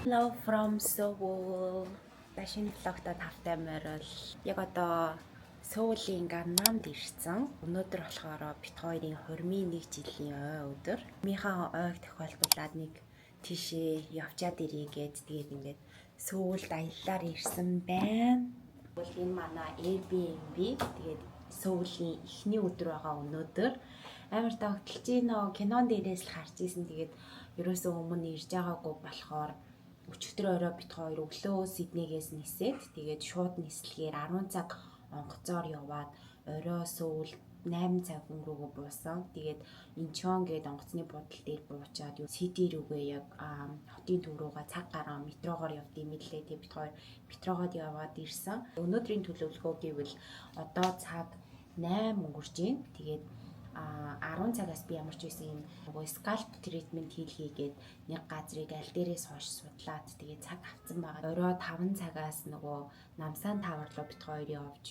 Hello from Seoul. Шинэ влогтой тавтай морил. Яг одоо Сөүлийн Ганнамд ирсэн. Өнөөдөр болохоор бит хоёрын 21 жилийн ой өдөр. Минийхээ ойг тохиолдуулаад нэг тийшээ явчаад ирье гэж тэгээд ингээд Сөүлд аяллаар ирсэн байна. Энэ манай Airbnb тэгээд Сөүлийн эхний өдөр байгаа өнөөдөр. Амар тогтолж гинөө кинон дээрээс л харж исэн. Тэгээд ерөөсөө өмнө ирж байгаагүй болохоор өчигдөр орой бит хоёр өглөө Сиднейгээс нисээд тэгээд шууд нислэгээр 10 цаг онгоцоор яваад орой Сөүл 8 цаг өнгөрөөгөө буусан. Тэгээд Инчон гээд онгоцны буудлын дээр буучаад Сити рүүгээ яг хотын төв рүүгээ цаг гараа метрогоор явдсан мэдлээ. Тэгээд бит хоёр метрогоод яваад ирсэн. Өнөөдрийн төлөвлөгөө гэвэл одоо цаг 8 өнгөрч байна. Тэгээд 10 цагаас би ямар ч байсан юм нөгөө scalp treatment хийлгээгээд нэг газрыг аль дээрээс хойш судлаад тэгээ цаг авсан байгаа. Орой 5 цагаас нөгөө Намсан тавар руу бит хоёр явж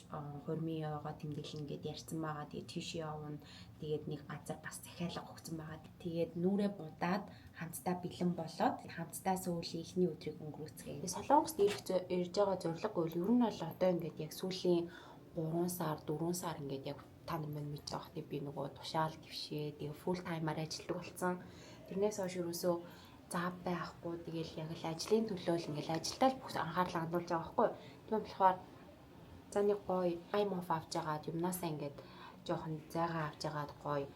хурмын яваа тэмдэглэн гээд ярьсан байгаа. Тэгээ тийш явна. Тэгээд нэг газар бас захиалга өгсөн байгаа. Тэгээд нүрээ будаад хамтдаа бэлэн болоод хамтдаа Сөүлийн эхний өдрийг өнгөрөөцгээе. Солонгост ирж байгаа зорилго бол ер нь бол одоо ингээд яг сүүлийн 3 сар 4 сар ингээд яг та нар минь мэдж байгаа хэрэг би нөгөө тушаал твшээ тэгээ full time-аар ажилладаг болсон. Тэрнээс хойш юусоо зав байхгүй тэгээл яг л ажлын төлөө л ингээл ажилдаа л бүх анхаарлаа хандуулж байгаа байхгүй. Тийм болохоор за нэг гоё time off авч агаад юмнасаа ингээд жоохон зайгаа авч агаад гоё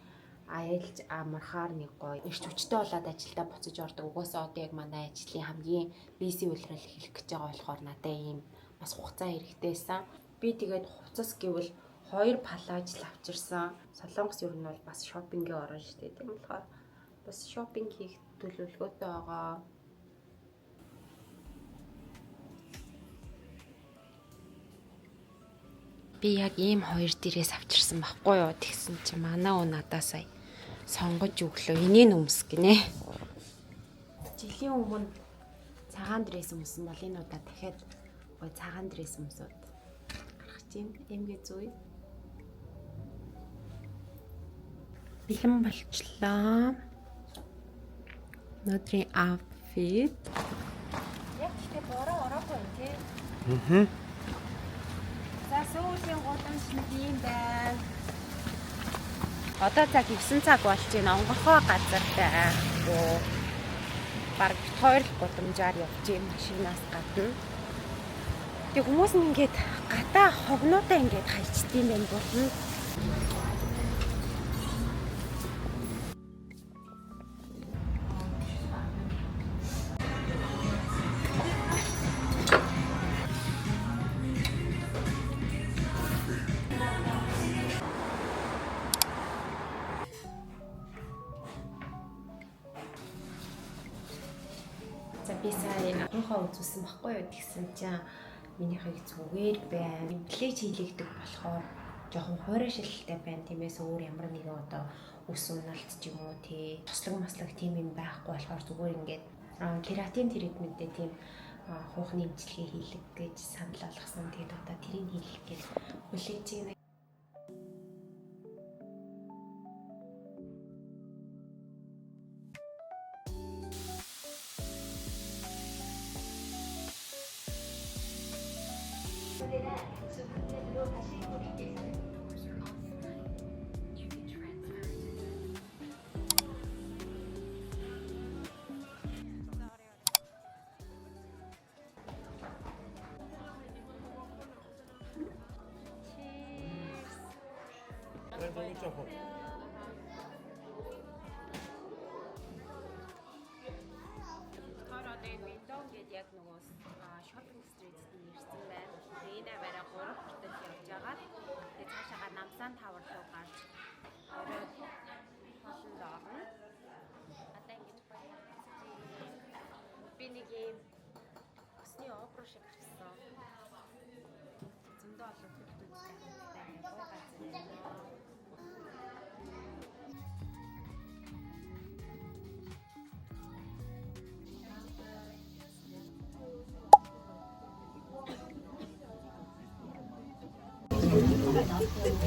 аялж амархаар нэг гоё эрч хүчтэй болоод ажилдаа буцаж ордог. Угаасаа одоо яг манай ажлын хамгийн busy үйлрэл хэлэх гэж байгаа болохоор надад ийм бас хугацаа хэрэгтэйсэн. Би тэгээд хувцас гэвэл 2 палаж л авчирсан. Солонгос ер нь бол бас шопингийн орон шүү дээ. Тийм болохоор бас шопинг хийх төлөвлөгөөтэй байгаа. Би яг ийм 2 дээрээс авчирсан байхгүй юу? Тэгсэн чи манай уу надаа сая сонгож өглөө. Энийг өмс гинэ. Жилийн өмнө цагаан дээрээс өмсөн бол энэ удаа дахиад гой цагаан дээрээс өмсөд гарах чинь эмгээ зүй. Бэлэн болчлоо. Өнөөдрийн outfit. Яг ихтэй бороо ороогүй юм тий. За Сөүлийн гудамж нэг юм байна. Одоо цаг 9 цаг болж байна. Онгорхоо газар байхгүй. Бараг бит хоёр л гудамжаар явж юм машинаас гадна. Тэг хүмүүс нь ингээд гатаа хогнуудаа ингээд хайчдсан байх болно. Би сая хонхоо үзүүлсэн байхгүй юу тэгсэн чинь минийхийг зүгээр байна. Плеж хийлэгдэг болохоор жоохон хуурай шилэлтэй байна. Тиймээс өөр ямар нэгэн одоо ус уналт ч юм уу тий тослог маслаг тийм юм байхгүй болохоор зүгээр ингээд кератин тритменттэй тийм хуухны эмчилгээ хийлэг гэж санал болгосон. Тэгээд одоо тэрийг хийлгэх гэж хүлээж байна. Яг нөгөө шопинг стритт нэрсэн байна. Энэ аваараа 3 хүртэл явж байгаа. Тэгээд цаашаа Намсан тавар руу гарч орой холонд орно. Одоо ингэж би нэг юм өсний опера шиг авсан. Зөндөө олон төлөвлөлттэй хамттай гоё газар байна.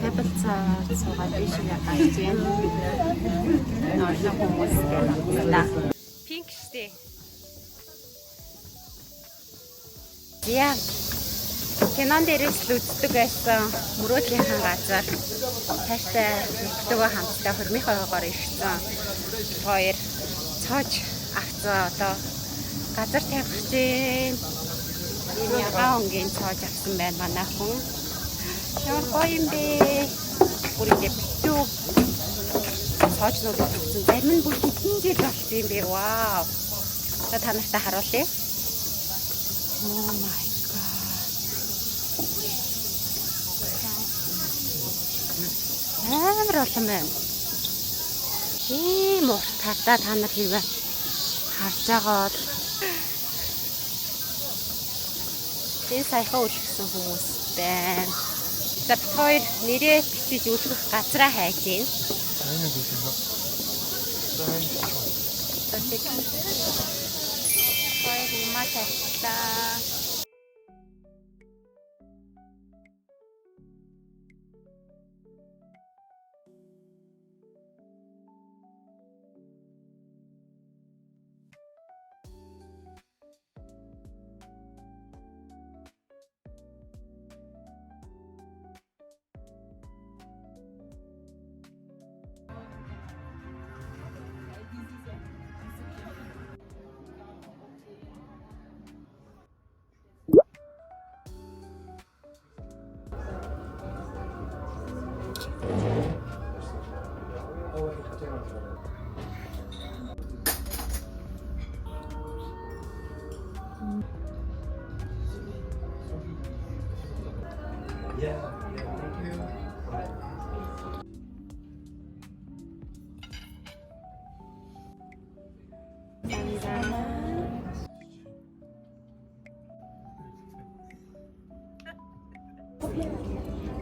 Хэбэлцаа суугаад биш юм гарч юм. Нойроо хүмүүс байна. Пинк штэ. Яа. Кинон дээрээс л үздэг байсан мөрөөдлийн газар тааштай нөхдөөгөө хамтдаа хормынхоо хойгоор ирсэн. Хоёр цоож авцаа одоо газар тавих чинь энэ ягаан өнгийн цоож авсан байна манай хүн. Ямар гоё юм бэ? Бүрийдээ битүү цоожнууд өгсөн. Зарим нь бүр хэдэн жил болсон юм бэ? Вау. Та нартай харуулъя. Oh my god. Амар олон байна. Тийм урт хардаа та нар хийвээ харж байгаа бол энэ саяхан үлгсэн хүмүүс байна. За бид хоёр нэрээ бичиж үлгэх газраа хайж гин. Хоёр юмаа тавьлаа.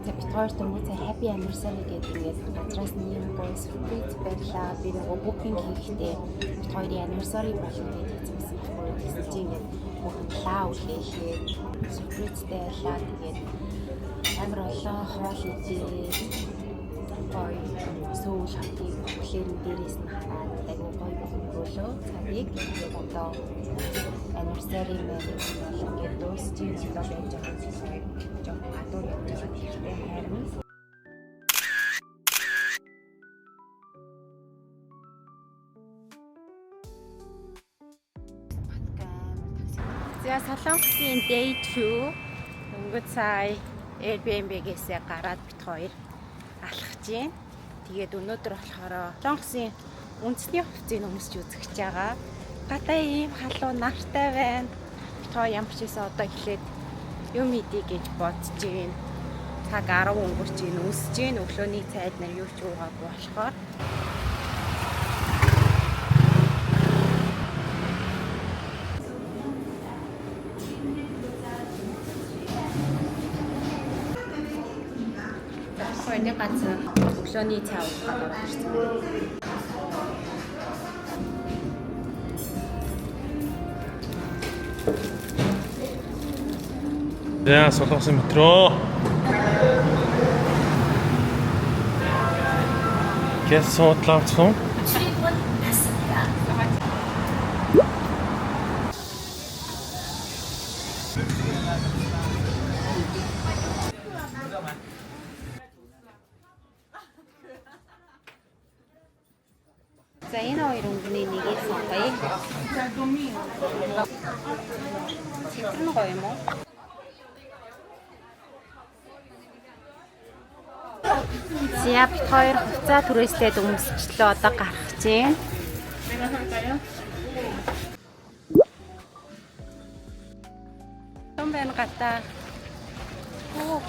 За бид хоёр дөнгөж happy anniversary гэдэг ингээд газраас нь юм гоё surprise байлаа. Би нөгөө booking хийхдээ бид хоёрын anniversary болно гэж хэлсэн байхгүй тийм ингээд бүгдлаа үлээхээ surpriseтэй байлаа. Тэгээд амар олон хоол идээ гоё сүүл хатыг бүхлээр дээрээс нь хараад айгуу гоё өнгөрөөлөө. Цагийг тэгээд одоо anniversary мэн ингээд дуусч байж байгаа юм. Гадуур явж байгаа хэрэгтэй харин. За Солонгосын day 2 өнгөц сая Airbnb-гээс гараад бит хоёр алхаж байна. Тэгээд өнөөдөр болохоор Солонгосын үндэсний хувцсыг өмсч үзэж байгаа. Гадаа ийм халуун нартай байна. Бит хоёр ямар ч байсан одоо эхлээд юм идэ гэж бодож байна. Цаг 10 өнгөрч байна. Үсэж байна. Өглөөний цайд нар юу ч уугаагүй болохоор. Нэг газар өглөөний цай уух гэдэг ирсэн. За Солонгосын метро. Qu'est-ce sont là-dessous? За энэ хоёр өнгөний нэгийг сонгоё. Цэцэн гоё юм уу? За бид хоёр хувцас түрээслээд өмсчлөө одоо гарах чинь. Том байна гата. Оо.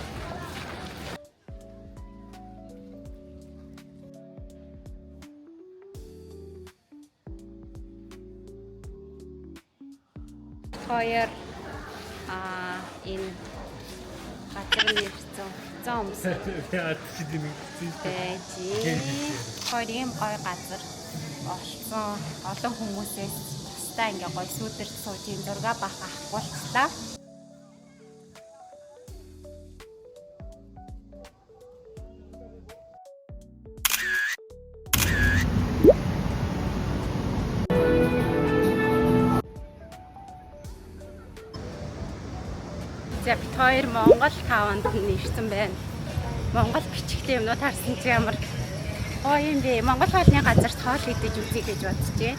Хоёр энэ газар нэрсэн зомс. Яа тийм тийм. Хоёр ийм гоё газар олсон. Олон хүмүүсээс тусдаа ингээ гоё сүүдэрч сууж ин зураг бах авахгүйчлаа. За бид хоёр Монгол 5-нд нэрсэн байна. Монгол бичигтэй юмнууд харсан чи ямар гоё юм бэ? Монгол хоолны газарт хоол идэж үзье гэж бодчихжээ.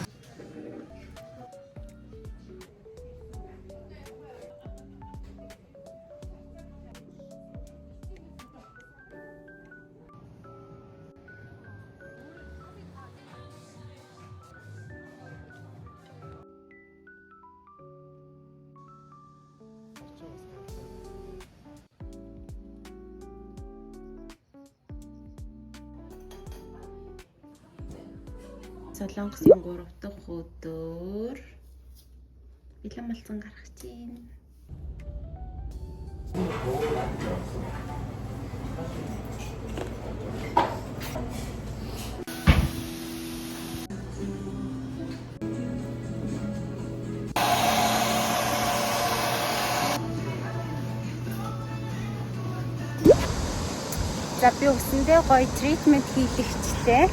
Солонгосын 3 дахь өдөр бэлэн малцан гарах чинь. За би өсөндөө гоё тритмент хийлэгчтэй.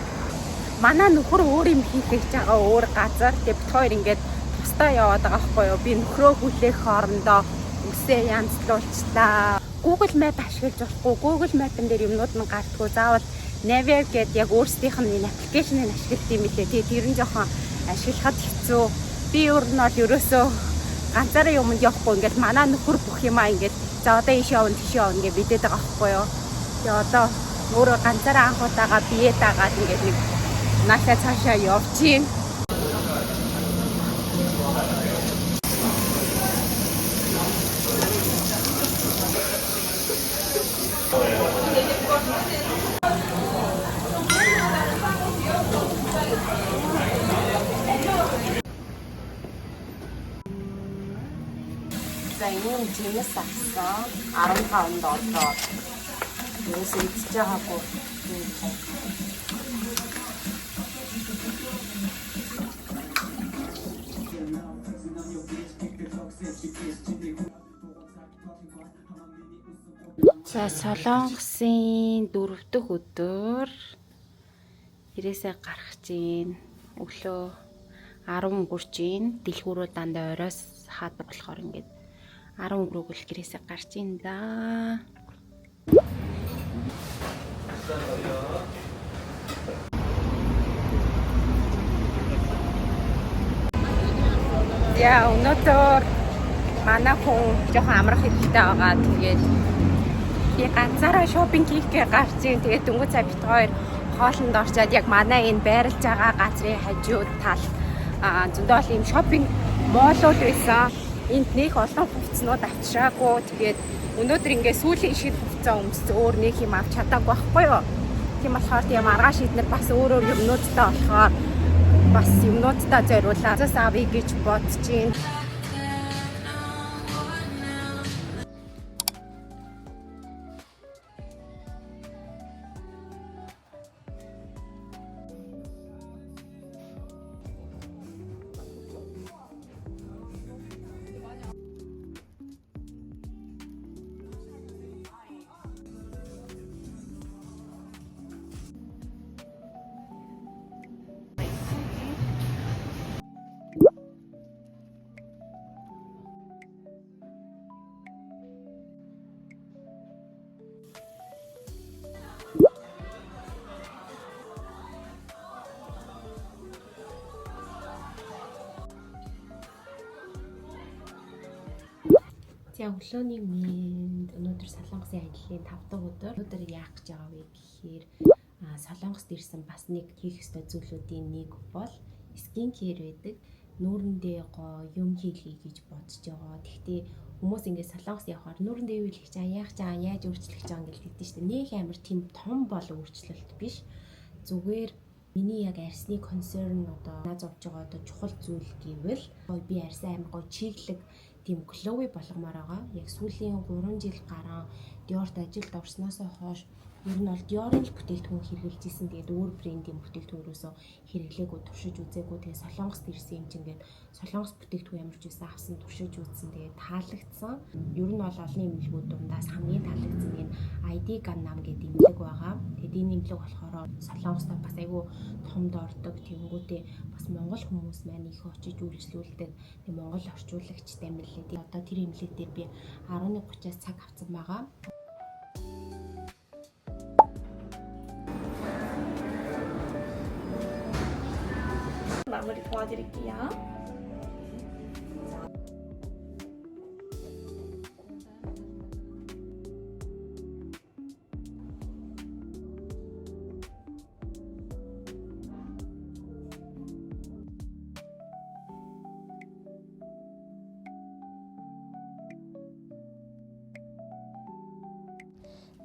Манай нөхөр өөр юм хийх гэж байгаа өөр газар. Тэгээд бид хоёр ингээд тусдаа яваад байгаа байхгүй юу? Би нөхрөө хүлээх хоорондоо үсээ янзлуулчлаа. Google Map ашиглаж болохгүй. Google Map-ын дээр юмнууд нь гардггүй. Заавал Navier гэдэг яг өөрсдийнх нь аппликейшнийг ашигладаг юм лээ. Тэгээд тэр нь жоохон ашиглахад хэцүү. Би өөр нь бол ерөөсөө ганцаараа юмд явахгүй. Ингээд манай нөхөр бүх юмаа ингээд за одоо ийш явна тийш явна гэж бидэд байгаа байхгүй юу? Тэгээд одоо өөрөө ганцаараа анх удаага бие даагаад ингээд нэг наашаа цаашаа явчихин. За энэ жимс авсан 15 доллар. Юус идэж байгаагүй. За Солонгосын 4 дахь өдөр ирээсээ гарах чинь өглөө 10 өнгөрч ийн дэлгүүрөө дандаа оройс хаадаг болохоор ингээд 10 өнгөрөөгөл гэрээсээ гарч ийн да. Яа өнөөдөр манай хүн жоохон амрах хэрэгтэй байгаа. Тэгээд би ганцаараа шопинг хийхгээ гарч ийн. Тэгээд дөнгөж цаа бит хоёр хоолнд орчоод яг манай энэ байрлаж байгаа газрын хажууд тал зөндөө ийм шопинг моолууд байсан. Энд нэг олон хувцснууд авчираагүй. Тэгээд өнөөдөр ингээ сүүлийн шиг хувцас өмссөн өөр нэг юм авч чадаагүй байхгүй юу? Тийм болохоор тийм маргааш эднэр бас өөр юмнуудтай болохоор бас юмнуудтай зориулаад зас авъя гэж бодож байна. За өглөөний мэнд өнөөдөр Солонгосын аяллаа 5 дахь өдөр. Өнөөдөр яах гэж байгаа вэ гэхээр Солонгост ирсэн бас нэг хийх ёстой зүйлүүдийн нэг бол скин кер байдаг. Нүүрэндээ гоо юм хийлгэе гэж бодож байгаа. Тэгтээ хүмүүс ингээд Солонгос явахаар нүүрэндээ юу хийх чаа, яах чаа, яаж өөрчлөх чаа гэж хэлдэг шүү дээ. Нэг амар тийм том бол өөрчлөлт биш. Зүгээр миний яг арсны консерн одоо наад зовж байгаа одоо чухал зүйл гэвэл би арьсаа амар гоо чиглэг тийм глоуи болгомоор байгаа. Яг сүүлийн 3 жил гарan Dior-т ажилд орсноос хойш ер нь бол Dior-ын л бүтээгдэхүүн хэрэглэж исэн. Тэгээд өөр брендийн бүтээгдэхүүнөөсөө хэрэглээгүй, туршиж үзээгүй. Тэгээд Солонгост ирсэн юм чинь тэгээд Солонгос бүтээгдэхүүн ямар ч байсан авсан, туршиж үзсэн. Тэгээд таалагдсан. Ер нь бол олон имлэгүүд дундаас хамгийн таалагдсан нь ID Gangnam гэдэг имлэг байгаа. Тэгээд энэ имлэг болохоор Солонгост бас айгүй томд ордог. Тэнгүүтээ бас монгол хүмүүс маань их очиж үйлчлүүлдэг. Тэгээд монгол орчуулагчтай мэлээ. Тэгээд одоо тэр имлэг дээр би 11:30-аас цаг авсан байгаа. 마무리 도와드릴게요.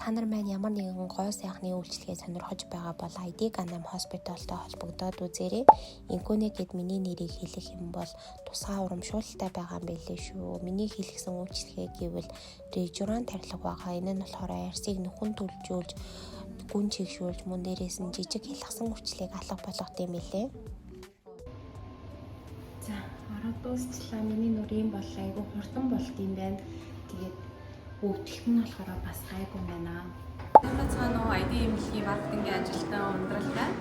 Та нар маань ямар нэгэн гой сайхны үйлчлэгээ сонирхож байгаа бол ID Gangnam Hospital-тай холбогдоод үзээрэй. Инкүнэ гэд миний нэрийг хэлэх юм бол тусгай урамшуулалтай байгаа юм билээ шүү. Миний хэлсэн үйлчлэгээ гэвэл режуран тарилга байгаа. Энэ нь болохоор арьсыг нөхөн түлжүүлж, гүн чигшүүлж, мөн дээрээс нь жижиг хэлхсэн хүчлийг алга болгох юм билээ. За, ороод дуусчлаа. Миний нүрийн бол айгүй хурдан болт юм байна. Тэгээд өвдөлт нь болохоор бас гайгүй байна. Цаана ID имлэгийн маркетингийн ажилтан ундрал байна.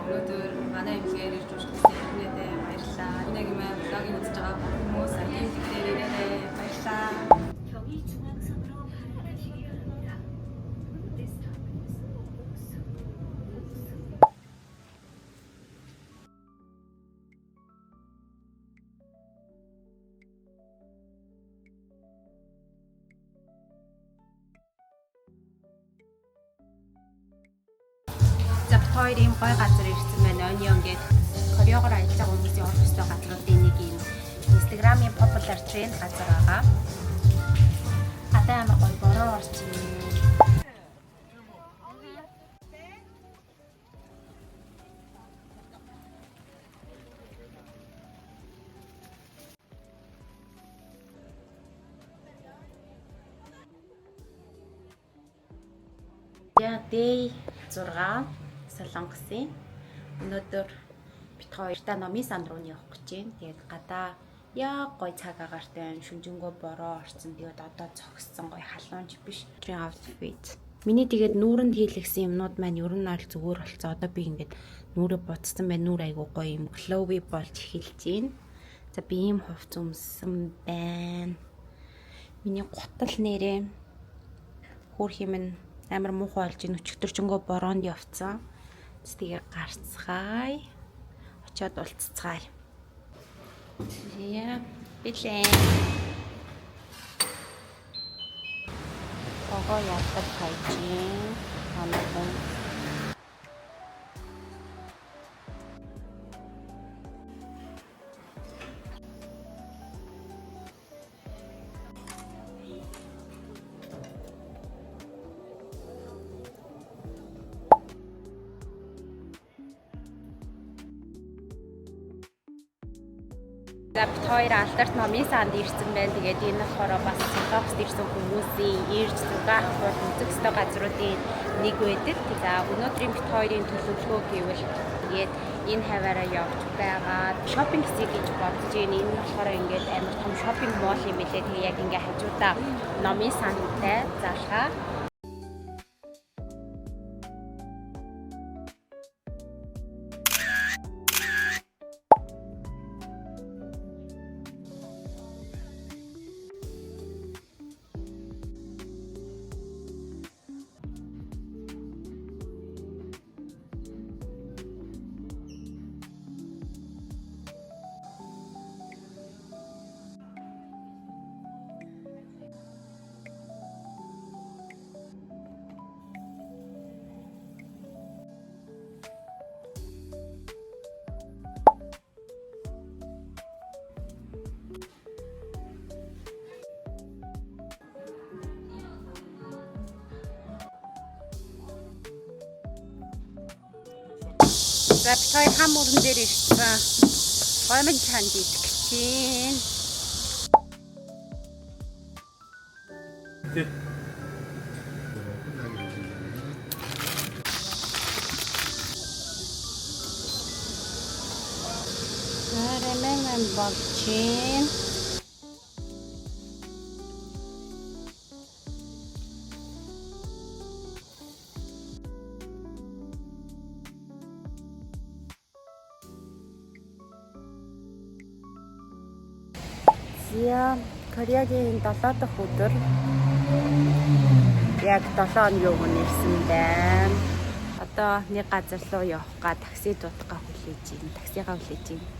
Өнөөдөр манай имлэгээр ирж уучлсан ирнэдээ баярлалаа. Нэг юм блогийг үзэж байгаа хүмүүс ID имлэгээр ирээрээ баярлалаа. 경의 중앙선으로 바라시기 바랍니다. За бит хоёр ийм гой газар ирсэн байна. Onion гээд Кореогоор ажиллаж байгаа хүмүүсийн орох ёстой газруудын нэг юм Instagram-ийн popular trend газар байгаа. Гадаа амар гой бороо орчин. Day 6 Солонгосын өнөөдөр бит хоёртаа номын сан руу явах гэж байна. Тэгээд гадаа яг гой цаг агаартай байна. Шүнжэнгөө бороо орсон. Тэгээд одоо цогссон гой халуунч биш. Трийн outfit. Миний тэгээд нүүрэнд хийлгсэн юмнууд маань ер нь аль зүгээр болцсон. Одоо би ингээд нүрээ буцсан байна. Нүр айгуу гоё юм glowy болж эхэлж байна. За би ийм хувц өмссөн байна. Миний гутал нэрээ хөөх юм амар муухай болж ин өчтөрчөнгөө бороонд явцсан. Тэгээ гарцгаая. Очоод уулзцгаая. Яа, билээ. Огоо яадаг хайжин. Амархан. За бит хоёр алдарт номын санд ирсэн байна. Тэгээд энэ болохоор бас Солонгост ирсэн хүмүүсийн ирж зугаах бол үзэх ёстой газруудын нэг байдаг. За өнөөдрийн бит хоёрын төлөвлөгөө гэвэл тэгээд энэ хаваараа явж байгаа. Шопинг хэсэг гэж бодож байна. Энэ болохоор ингээд амар том шопинг молл юм билээ. Тэгээд яг ингээд хажуудаа номын сандтай залхаа. За бит хоёр хам өрөн дээр ирсэн. Гомон чанд идэх чинь. бэлэн болж байна. За Кореагийн 7 дахь өдөр яг 7 хоногийн өмнө ирсэн байна. Одоо нэг газар руу явах такси дуудахгаа хүлээж байна. Таксигаа хүлээж байна.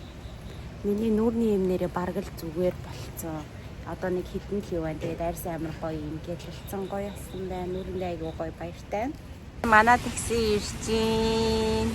Миний нүүрний юм нэрээ бараг л зүгээр болцсон. Одоо нэг хідэн л юу байна. Тэгээд арьс амар гоё юм гэж болцсон гоё асан байна. Нүүрэндээ айгүй гоё баяртай. Манай такси ирж байна.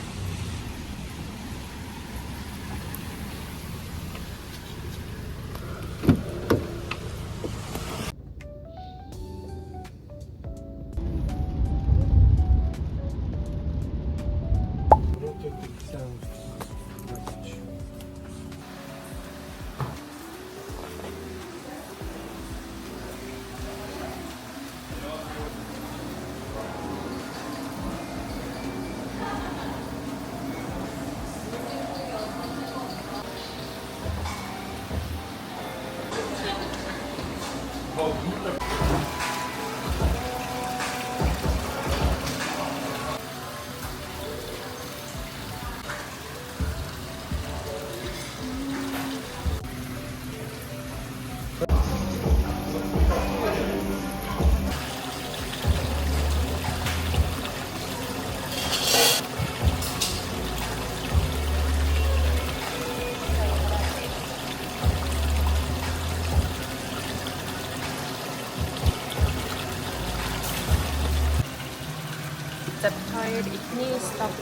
Хоёр эхний стоп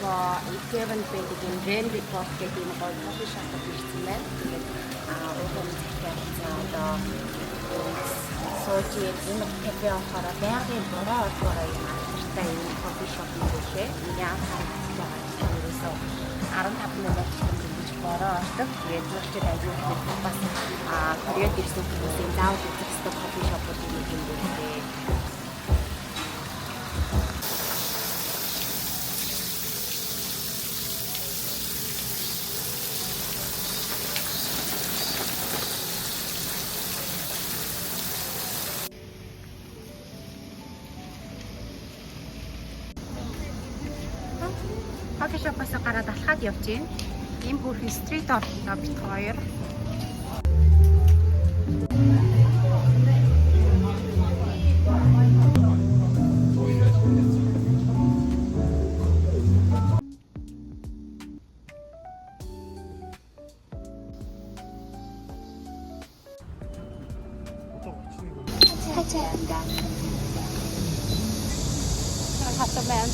Икевен Бэдгийн Ren Report гэх юм гоё кофе шопд ирсэн байна. Тэгээд уурын захиалсан одоо сууж энэ кофе авахаар байнгын бороо орохоор юм алдартай юм кофе шоп юм гэлээ. Миний анхаарал байгаа ерөөсөө 15 минут гэж бороо ордог. Тэгээд зөвхөн аюул бас Кореад ирсэн хүмүүсийн заавал үзэх ёстой кофе шопууд юм гэлээ. Кофе шопоос гараад алхаад явж байна. Ийм бүрхэн стрит орлоо бит хоёр. хатаман.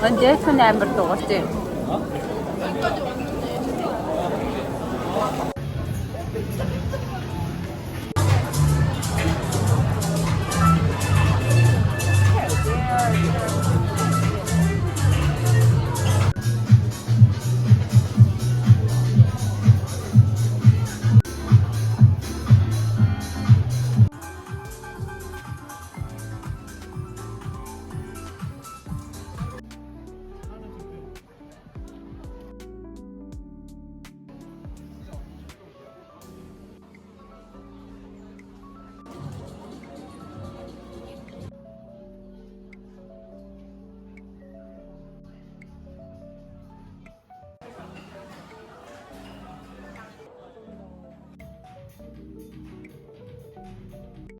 언제 손에 안 벌도 없지?